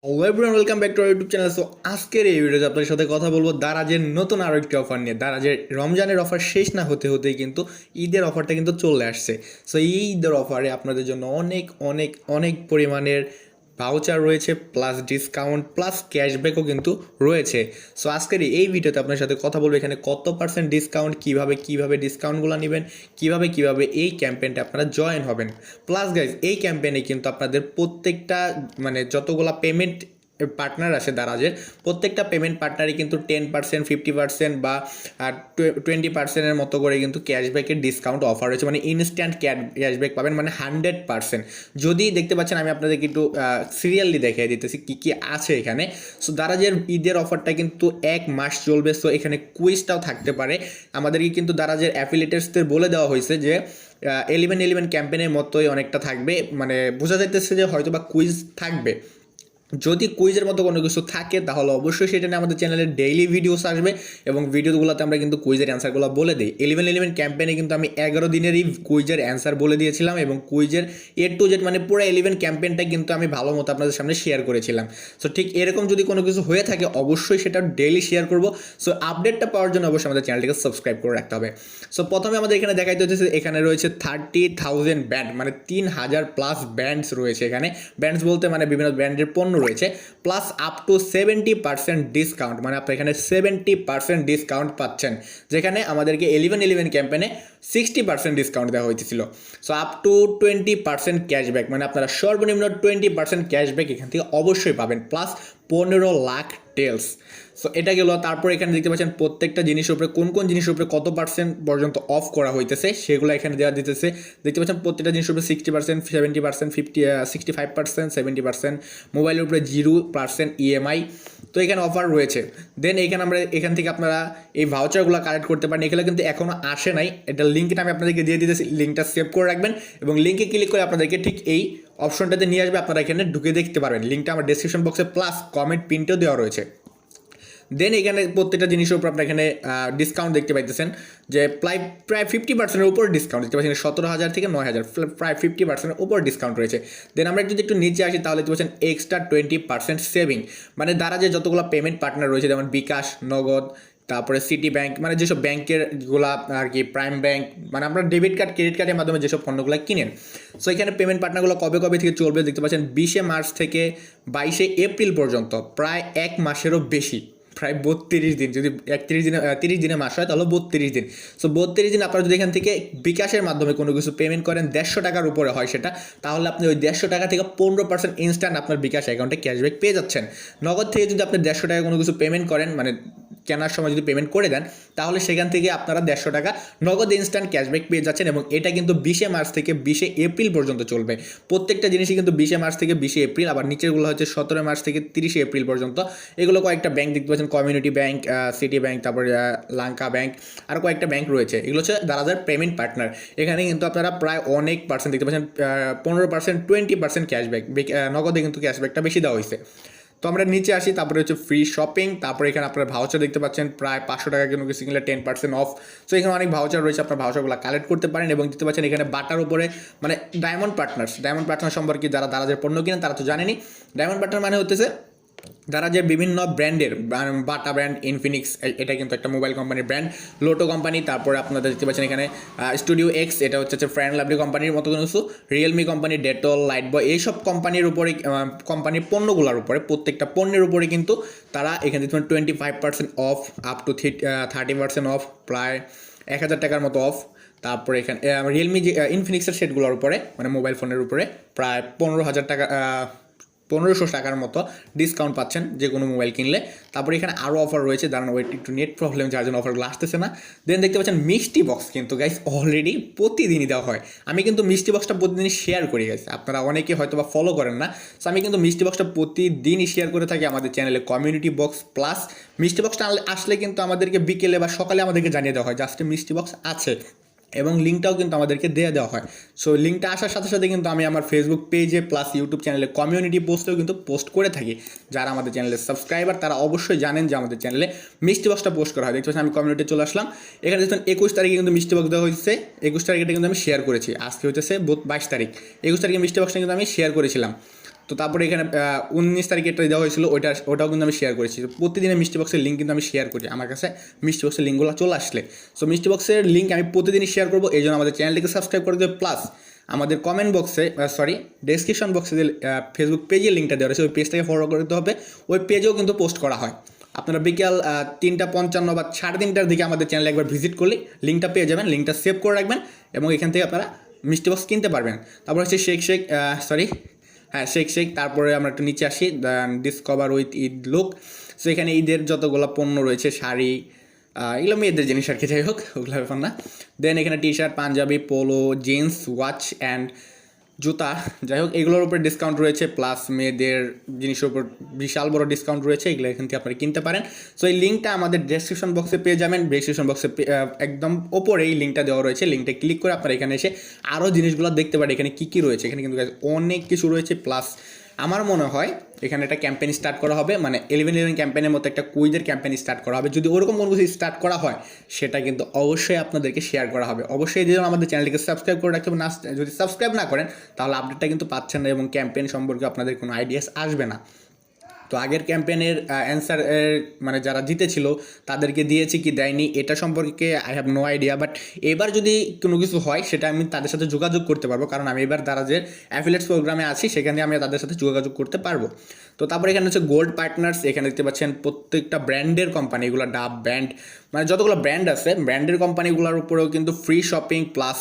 Hello everyone, welcome back to YouTube channel. So আজকের এই ভিডিওতে আপনাদের সাথে কথা বলবো দারাজের নতুন আরও একটি অফার নিয়ে। দারাজের রমজানের অফার শেষ না হতে হতেই কিন্তু ঈদের অফারটা কিন্তু চলে আসছে। সো এই ঈদের অফারে আপনাদের জন্য অনেক অনেক অনেক পরিমাণের ভাউচার রয়েছে, প্লাস ডিসকাউন্ট প্লাস ক্যাশব্যাকও কিন্তু রয়েছে। সো আজকের এই ভিডিওতে আপনার সাথে কথা বলবো এখানে কত পার্সেন্ট ডিসকাউন্ট, কীভাবে ডিসকাউন্টগুলো নেবেন, কীভাবে এই ক্যাম্পেইনটা আপনারা জয়েন হবেন। প্লাস গাইজ, এই ক্যাম্পেইনে কিন্তু আপনাদের প্রত্যেকটা যতগুলা পেমেন্ট পার্টনার আছে দারাজের, প্রত্যেকটা পেমেন্ট পার্টনারই কিন্তু 10%, 50% বা 20%-এর মতো করে কিন্তু ক্যাশব্যাকের ডিসকাউন্ট অফার রয়েছে। মানে ইনস্ট্যান্ট ক্যাশব্যাক পাবেন, মানে 100%। যদি দেখতে পাচ্ছেন, আমি আপনাদেরকে একটু সিরিয়ালি দেখিয়ে দিতেছি কী কী আছে এখানে। সো দারাজের ঈদের অফারটা কিন্তু 1 মাস চলবে। সো এখানে কুইজটাও থাকতে পারে। আমাদেরকে কিন্তু দারাজের অ্যাফিলিয়েটার্সদের বলে দেওয়া হয়েছে যে 11-11 ক্যাম্পেইনের মতোই অনেকটা থাকবে। মানে বোঝা যাইতেছে যে হয়তো বা কুইজ থাকবে। যদি কুইজের মতো কোনো কিছু থাকে তাহলে অবশ্যই সেটা নিয়ে আমাদের চ্যানেলে ডেইলি ভিডিওস আসবে, এবং ভিডিওগুলোতে আমরা কিন্তু কুইজের অ্যান্সারগুলো বলে দিই। 11-11 ক্যাম্পেইনে কিন্তু আমি 11 দিনেরই কুইজের অ্যান্সার বলে দিয়েছিলাম, এবং কুইজের A to Z মানে পুরো 11 ক্যাম্পেইনটা কিন্তু আমি ভালো মতো আপনাদের সামনে শেয়ার করেছিলাম। সো ঠিক এরকম যদি কোনো কিছু হয়ে থাকে অবশ্যই সেটা ডেইলি শেয়ার করব। সো আপডেটটা পাওয়ার জন্য অবশ্যই আমাদের চ্যানেলটিকে সাবস্ক্রাইব করে রাখতে হবে। সো প্রথমে আমাদের এখানে দেখাইতে হচ্ছে এখানে রয়েছে 30,000 ব্যান্ড, মানে 3,000+ ব্যান্ডস রয়েছে এখানে। ব্যান্ডস বলতে মানে বিভিন্ন ব্র্যান্ডের পণ্য রয়েছে, প্লাস আপ টু 70% ডিসকাউন্ট, মানে আপনি এখানে 70% ডিসকাউন্ট পাচ্ছেন, যেখানে আমাদেরকে 11-11 ক্যাম্পেইনে 60% ডিসকাউন্ট দেওয়া হয়েছিল। সো আপ টু 20% ক্যাশব্যাক, মানে আপনারা সর্বনিম্ন 20% ক্যাশব্যাক এখান থেকে অবশ্যই পাবেন, প্লাস 15 লাখ টেলস। সো এটা গেল। তারপর এখানে দেখতে পাচ্ছেন প্রত্যেকটা জিনিসের উপরে কোন কোন জিনিসের উপরে কত পার্সেন্ট পর্যন্ত অফ করা হইতেছে সেগুলো এখানে দেওয়া দিতেছে। দেখতে পাচ্ছেন প্রত্যেকটা জিনিসের উপরে 60%, 70%, 65%, 70%, মোবাইলের উপরে 0% EMI। তো এখানে অফার রয়েছে। দেন এখান থেকে আপনারা এই ভাউচারগুলো কালেক্ট করতে পারেন। এগুলো কিন্তু এখনও আসে নাই, এটা লিঙ্কটা আমি আপনাদেরকে দিয়ে দিতেছি, লিঙ্কটা সেভ করে রাখবেন, এবং লিঙ্কে ক্লিক করে আপনাদেরকে ঠিক এই অপশনটাতে নিয়ে আসবে। আপনারা এখানে ঢুকে দেখতে পারবেন, লিঙ্কটা আমার ডেসক্রিপশন বক্সে প্লাস কমেন্ট পিনটাও দেওয়া রয়েছে। দেন এখানে প্রত্যেকটা জিনিসের উপর আপনার এখানে ডিসকাউন্ট দেখতে পাইতেছেন, যে প্রায় 50%-এর উপর ডিসকাউন্ট দেখতে পাচ্ছেন। 17,000 থেকে 9,000 প্রায় 50%-এর উপর ডিসকাউন্ট রয়েছে। দেন আমরা যদি একটু নিচে আসি তাহলে দেখতে পাচ্ছেন এক্সট্রা 20% সেভিং, মানে দারাজে যতগুলো পেমেন্ট পার্টনার রয়েছে, যেমন বিকাশ, নগদ, তারপরে সিটি ব্যাংক, মানে যেসব ব্যাংকের যেগুলো আর কি প্রাইম ব্যাংক, মানে আপনার ডেবিট কার্ড ক্রেডিট কার্ডের মাধ্যমে যেসব পণ্যগুলো কিনেন। সো এখানে পেমেন্ট পার্টনারগুলো কবে থেকে চলবে দেখতে পাচ্ছেন, 20 মার্চ থেকে 22 এপ্রিল পর্যন্ত, প্রায় 1 মাসেরও বেশি, প্রায় 32 দিন। যদি 30 দিনে মাস হয় তাহলে 32 দিন। সো 32 দিন আপনারা যদি এখান থেকে বিকাশের মাধ্যমে কোনো কিছু পেমেন্ট করেন 150 টাকার উপরে হয় সেটা, তাহলে আপনি ওই 150 টাকা থেকে 15% ইনস্ট্যান্ট আপনার বিকাশ অ্যাকাউন্টে ক্যাশব্যাক পেয়ে যাচ্ছেন। নগদ থেকে যদি আপনি 150 টাকা কোনো কিছু পেমেন্ট করেন, মানে কেনার সময় যদি পেমেন্ট করে দেন, তাহলে সেখান থেকে আপনারা 150 টাকা নগদ ইনস্ট্যান্ট ক্যাশব্যাক পেয়ে যাচ্ছেন, এবং এটা কিন্তু 20 মার্চ থেকে 20 এপ্রিল পর্যন্ত চলবে। প্রত্যেকটা জিনিসই কিন্তু 20 মার্চ থেকে 20 এপ্রিল, আবার নিচেরগুলো হচ্ছে 17 মার্চ থেকে 30 এপ্রিল পর্যন্ত। এগুলো কয়েকটা ব্যাংক দেখতে পাচ্ছেন, কমিউনিটি ব্যাংক, সিটি ব্যাংক, তারপর লাঙ্কা ব্যাংক, আর কয়েকটা ব্যাংক রয়েছে। এগুলো হচ্ছে দারাজের পেমেন্ট পার্টনার। এখানে কিন্তু আপনারা প্রায় অনেক পার্সেন্ট দেখতে পাচ্ছেন, 15%, 20% ক্যাশব্যাক, নগদে কিন্তু ক্যাশব্যাকটা বেশি দেওয়া হয়েছে। তো আমরা নিচে আসি, তারপরে হচ্ছে ফ্রি শপিং, তারপরে এখানে আপনারা ভাউচার দেখতে পাচ্ছেন, প্রায় 500 টাকা কোনো কিছু কিনলে 10% অফ। সো এখানে অনেক ভাউচার রয়েছে, আপনার ভাউচারগুলো কালেক্ট করতে পারেন, এবং দেখতে পাচ্ছেন এখানে বাটার উপরে, মানে ডায়মন্ড পার্টনার সম্পর্কে যারা দারাজের পণ্য কিনেন তারা তো জানেনি। ডায়মন্ড পার্টনার মানে হতেছে দারাজের বিভিন্ন ব্র্যান্ডের, বাটা ব্র্যান্ড, ইনফিনিক্স, এটা কিন্তু একটা মোবাইল কোম্পানির ব্র্যান্ড, লোটো কোম্পানি, তারপরে আপনারা দেখতে পাচ্ছেন এখানে স্টুডিও এক্স, এটা হচ্ছে ফ্রেন্ড লাভলি কোম্পানির মতো কিছু, রিয়েলমি কোম্পানি, ডেটল, লাইট বয়, এইসব কোম্পানির উপরে, কোম্পানির পণ্যগুলোর উপরে, প্রত্যেকটা পণ্যের উপরে কিন্তু তারা এখানে 25% অফ, আপ টু 30% অফ, প্রায় 1,000 টাকার মতো অফ। তারপরে এখানে রিয়েলমি যে ইনফিনিক্সের সেটগুলোর উপরে, মানে মোবাইল ফোনের উপরে প্রায় 15,000 টাকা, 1500 টাকার মতো ডিসকাউন্ট পাচ্ছেন যে কোনো মোবাইল কিনলে। তারপরে এখানে আরও অফার রয়েছে, দাঁড়ানো ওয়েট, একটু নেট প্রবলেম যার জন্য অফারগুলো আসতেছে না। দেন দেখতে পাচ্ছেন মিষ্টি বক্স কিন্তু গাইস অলরেডি প্রতিদিনই দেওয়া হয়। আমি কিন্তু মিষ্টি বক্সটা প্রতিদিনই শেয়ার করি গাইস, আপনারা অনেকে হয়তো বা ফলো করেন না। সো আমি কিন্তু মিষ্টি বক্সটা প্রতিদিনই শেয়ার করে থাকি আমাদের চ্যানেলে, কমিউনিটি বক্স প্লাস। মিষ্টি বক্সটা আসলে কিন্তু আমাদেরকে বিকেলে বা সকালে আমাদেরকে জানিয়ে দেওয়া হয় যে আজকে মিষ্টি বক্স আছে, এবং লিঙ্কটাও কিন্তু আমাদেরকে দেওয়া হয়। সো লিঙ্কটা আসার সাথে সাথে কিন্তু আমি আমার ফেসবুক পেজে প্লাস ইউটিউব চ্যানেলে কমিউনিটি পোস্টেও কিন্তু পোস্ট করে থাকি। যারা আমাদের চ্যানেলের সাবস্ক্রাইবার তারা অবশ্যই জানেন যে আমাদের চ্যানেলে মিষ্টি বক্সটা পোস্ট করা হয়। দেখতে পাচ্ছেন আমি কমিউনিটি চলে আসলাম, এখানে দেখুন 21 তারিখে কিন্তু মিষ্টি বক্স দেওয়া হয়েছে। 21 তারিখে কিন্তু আমি শেয়ার করেছি, আজকে হচ্ছে 22 তারিখ, 21 তারিখে মিষ্টি বক্সটা কিন্তু আমি শেয়ার করেছিলাম। তো তারপরে এখানে 19 তারিখে এটা দেওয়া হয়েছিল, ওটাও কিন্তু আমি শেয়ার করেছি। প্রতিদিনের মিষ্টি বক্সের লিঙ্ক কিন্তু আমি শেয়ার করি আমার কাছে মিষ্টি বক্সের লিঙ্কগুলো চলে আসলে। সো মিষ্টি বক্সের লিঙ্ক আমি প্রতিদিনই শেয়ার করবো, এই জন্য আমাদের চ্যানেলটিকে সাবস্ক্রাইব করে দেবে। প্লাস আমাদের কমেন্ট বক্সে ডেসক্রিপশন বক্সে যে ফেসবুক পেজের লিঙ্কটা দেওয়া রয়েছে ওই পেজটাকে ফলো করতে হবে। ওই পেজেও কিন্তু পোস্ট করা হয়। আপনারা বিকাল 3:55 বা 3:30টার দিকে আমাদের চ্যানেলে একবার ভিজিট করলে লিঙ্কটা পেয়ে যাবেন, লিঙ্কটা সেভ করে রাখবেন এবং এখান থেকে আপনারা মিষ্টি বক্স কিনতে পারবেন। তারপর হচ্ছে শেক, তারপরে আমরা একটু নিচে আসি, discover with Eid look. So এখানে ঈদের যতগুলো পণ্য রয়েছে, শাড়ি, এগুলো মেয়েদের জিনিস আর কি, যাই হোক ওগুলো ব্যাপার না। দেন এখানে T shirt, panjabi, polo, jeans, watch and জুতা, যাই হোক এগুলোর উপরে ডিসকাউন্ট রয়েছে। প্লাস মেয়েদের জিনিসের উপর বিশাল বড় ডিসকাউন্ট রয়েছে, এগুলো এখান থেকে আপনারা কিনতে পারেন। সো এই লিঙ্কটা আমাদের ডেসক্রিপশন বক্সে পেয়ে যাবেন। ডেসক্রিপশন বক্সে একদম ওপরে এই লিঙ্কটা দেওয়া রয়েছে, লিঙ্কটা ক্লিক করে আপনারা এখানে এসে আরও জিনিসগুলো দেখতে পারেন এখানে কী কী রয়েছে। এখানে কিন্তু অনেক কিছু রয়েছে। প্লাস আমার মনে হয় এখানে একটা ক্যাম্পেইন স্টার্ট করা হবে, মানে 11/11 ক্যাম্পেইনের মতো একটা কুইজের ক্যাম্পেইন স্টার্ট করা হবে। যদি ওরকম কোনো কিছু স্টার্ট করা হয় সেটা কিন্তু অবশ্যই আপনাদেরকে শেয়ার করা হবে। অবশ্যই এই জন্য আমাদের চ্যানেলটিকে সাবস্ক্রাইব করে রাখতে হবে। না, যদি সাবস্ক্রাইব না করেন তাহলে আপডেটটা কিন্তু পাচ্ছেন না এবং ক্যাম্পেইন সম্পর্কে আপনাদের কোনো আইডিয়াস আসবে না। তো আগের ক্যাম্পেইনের অ্যান্সার মানে যারা জিতেছিল তাদেরকে দিয়েছি কি দেয়নি এটা সম্পর্কে I have no idea. But এবার যদি কোনো কিছু হয় সেটা আমি তাদের সাথে যোগাযোগ করতে পারবো, কারণ আমি এবার দারাজের অ্যাফিলিয়েটস প্রোগ্রামে আছি, সেখানে আমি তাদের সাথে যোগাযোগ করতে পারবো। তো তারপরে এখানে হচ্ছে গোল্ড পার্টনার্স, এখানে দেখতে পাচ্ছেন প্রত্যেকটা ব্র্যান্ডের কোম্পানি, এগুলো ডাব ব্র্যান্ড, মানে যতগুলো ব্র্যান্ড আছে ব্র্যান্ডের কোম্পানিগুলোর উপরেও কিন্তু free shopping plus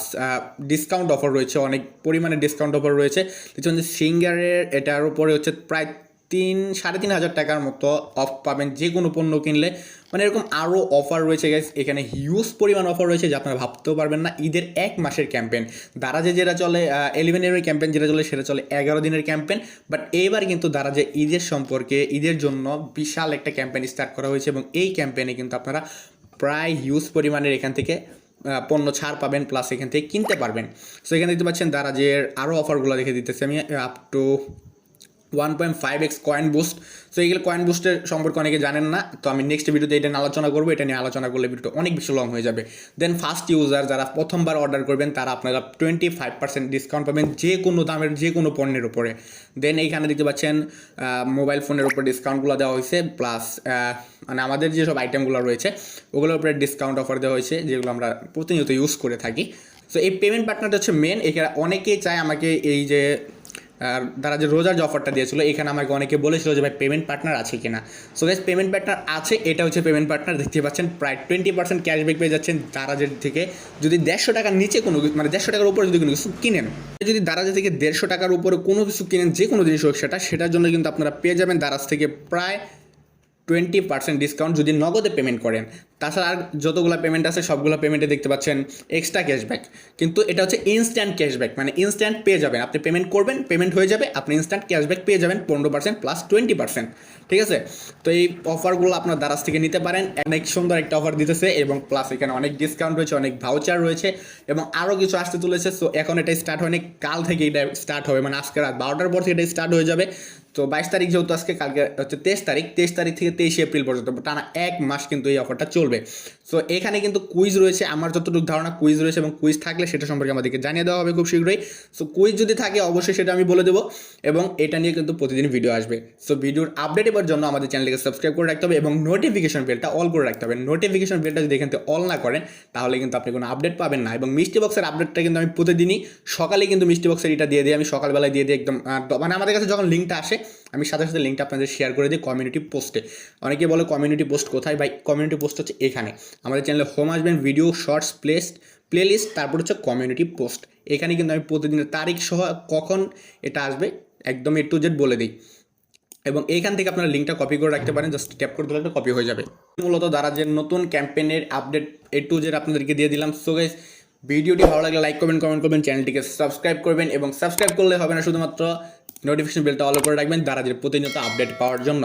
discount offer রয়েছে, অনেক পরিমাণে ডিসকাউন্ট অফার রয়েছে। দেখছেন যে সিঙ্গারের এটার উপরে হচ্ছে প্রায় 3-3.5 টাকার মতো অফ পাবেন যে কোনো পণ্য কিনলে। মানে এরকম আরও অফার রয়েছে গাইস, এখানে হিউজ পরিমাণ অফার রয়েছে যে আপনারা ভাবতেও পারবেন না। ঈদের 1 মাসের ক্যাম্পেইন, দারাজে যেটা চলে 11 ক্যাম্পেইন যেটা চলে সেটা চলে 11 দিনের ক্যাম্পেইন। বাট এইবার কিন্তু দারাজে ঈদের সম্পর্কে ঈদের জন্য বিশাল একটা ক্যাম্পেইন স্টার্ট করা হয়েছে এবং এই ক্যাম্পেইনে কিন্তু আপনারা প্রায় হিউজ পরিমাণের এখান থেকে পণ্য ছাড় পাবেন, প্লাস এখান থেকে কিনতে পারবেন। সো এখানে দেখতে পাচ্ছেন দারাজের আরও অফারগুলো দেখে দিতেছি আমি, up to 1.5x coin boost. So এইগুলো কয়েন বুস্টের সম্পর্কে অনেকে জানেন না, তো আমি নেক্সট ভিডিওতে এটা নিয়ে আলোচনা করবো। এটা নিয়ে আলোচনা করলে ভিডিওটা অনেক বেশি লং হয়ে যাবে। দেন ফার্স্ট ইউজার যারা প্রথমবার অর্ডার করবেন তারা আপনারা 25% ডিসকাউন্ট পাবেন যে কোনো দামের যে কোনো পণ্যের উপরে। দেন এইখানে দেখতে পাচ্ছেন মোবাইল ফোনের উপর ডিসকাউন্টগুলো দেওয়া হয়েছে, প্লাস মানে আমাদের যেসব আইটেমগুলো রয়েছে ওগুলোর উপরে ডিসকাউন্ট অফার দেওয়া হয়েছে যেগুলো আমরা প্রতিনিয়ত ইউজ করে থাকি। সো এই পেমেন্ট পার্টনারটা হচ্ছে মেন। এখানে অনেকেই চায় আমাকে এই যে তারা যে রোজার যে অফারটা দিয়েছিল এখানে আমাকে অনেকে বলেছিল যে ভাই পেমেন্ট পার্টনার আছে কিনা। সো গাইস পেমেন্ট পার্টনার আছে, এটা হচ্ছে পেমেন্ট পার্টনার। দেখতে পাচ্ছেন প্রায় 20% ক্যাশব্যাক পেয়ে যাচ্ছেন দারাজের থেকে যদি 150 টাকার নিচে কোনো মানে 150 টাকার উপরে যদি কোনো কিছু কিনেন। যদি দারাজের থেকে 150 টাকার উপরে কোনো কিছু কিনেন যে কোনো জিনিস হোক সেটার জন্য কিন্তু আপনারা পেয়ে যাবেন দারাজ থেকে প্রায় 20% ডিসকাউন্ট যদি নগদে পেমেন্ট করেন। তাছাড়া আর যতগুলো পেমেন্ট আছে সবগুলো পেমেন্টে দেখতে পাচ্ছেন এক্সট্রা ক্যাশব্যাক, কিন্তু এটা হচ্ছে ইনস্ট্যান্ট ক্যাশব্যাক, মানে ইনস্ট্যান্ট পেয়ে যাবেন। আপনি পেমেন্ট করবেন, পেমেন্ট হয়ে যাবে, আপনি ইনস্ট্যান্ট ক্যাশব্যাক পেয়ে যাবেন 15% প্লাস 20%, ঠিক আছে। তো এই অফারগুলো আপনার দারাজ থেকে নিতে পারেন, অনেক সুন্দর একটা অফার দিতেছে এবং প্লাস এখানে অনেক ডিসকাউন্ট রয়েছে, অনেক ভাউচার রয়েছে এবং আরও কিছু আসতে চলেছে। সো এখন এটা স্টার্ট হয়নি, কাল থেকে এটা স্টার্ট হবে, মানে আজকে রাত 12টার পর থেকে এটা স্টার্ট হয়ে যাবে। তো 22 তারিখ যেহেতু আজকে, কালকে হচ্ছে 23 তারিখ, 23 তারিখ থেকে 23 এপ্রিল পর্যন্ত টানা 1 মাস কিন্তু এই অফারটা চলবে। সো এখানে কিন্তু কুইজ রয়েছে, আমার যতটুকু ধারণা কুইজ রয়েছে এবং কুইজ থাকলে সেটা সম্পর্কে আমাদেরকে জানিয়ে দেওয়া হবে খুব শীঘ্রই। সো কুইজ যদি থাকে অবশ্যই সেটা আমি বলে দেবো এবং এটা নিয়ে কিন্তু প্রতিদিন ভিডিও আসবে। সো ভিডিওর আপডেট এবার জন্য আমাদের চ্যানেলকে সাবস্ক্রাইব করে রাখতে হবে এবং নোটিফিকেশন বেলটা অল করে রাখতে হবে। নোটিফিকেশন বেলটা যদি এখান থেকে অল না করেন তাহলে কিন্তু আপনি কোনো আপডেট পাবেন না। এবং মিষ্টি বক্সের আপডেটটা কিন্তু আমি প্রতিদিনই সকালে কিন্তু মিষ্টি বক্সের এটা দিয়ে দিই, আমি সকালবেলায় দিয়ে দিই একদম, মানে আমাদের কাছে যখন লিঙ্কটা আসে আমি সাথে সাথে লিঙ্কটা আপনাদের শেয়ার করে দিই কমিউনিটি পোস্টে। অনেকে বলে কমিউনিটি পোস্ট কোথায়, ভাই কমিউনিটি পোস্ট হচ্ছে এখানে আমাদের চ্যানেলে হোম আসবেন, ভিডিও শর্টস প্লেলিস্ট, তারপর হচ্ছে কমিউনিটি পোস্ট। এখানে কিন্তু আমি প্রতিদিনের তারিখ সহ কখন এটা আসবে একদম A to Z বলে দিই এবং এইখান থেকে আপনারা লিঙ্কটা কপি করে রাখতে পারেন, জাস্ট ট্যাপ করে দিলে কপি হয়ে যাবে। মূলত দারাজের নতুন ক্যাম্পেইনের আপডেট A to Z আপনাদেরকে দিয়ে দিলাম। সো গাইস ভিডিওটি ভালো লাগলে লাইক করবেন, কমেন্ট করবেন, চ্যানেলটিকে সাবস্ক্রাইব করবেন এবং সাবস্ক্রাইব করলে হবে না, শুধুমাত্র নোটিফিকেশন বেলটা অল করে রাখবেন দারাজের প্রতিনিয়ত আপডেট পাওয়ার জন্য।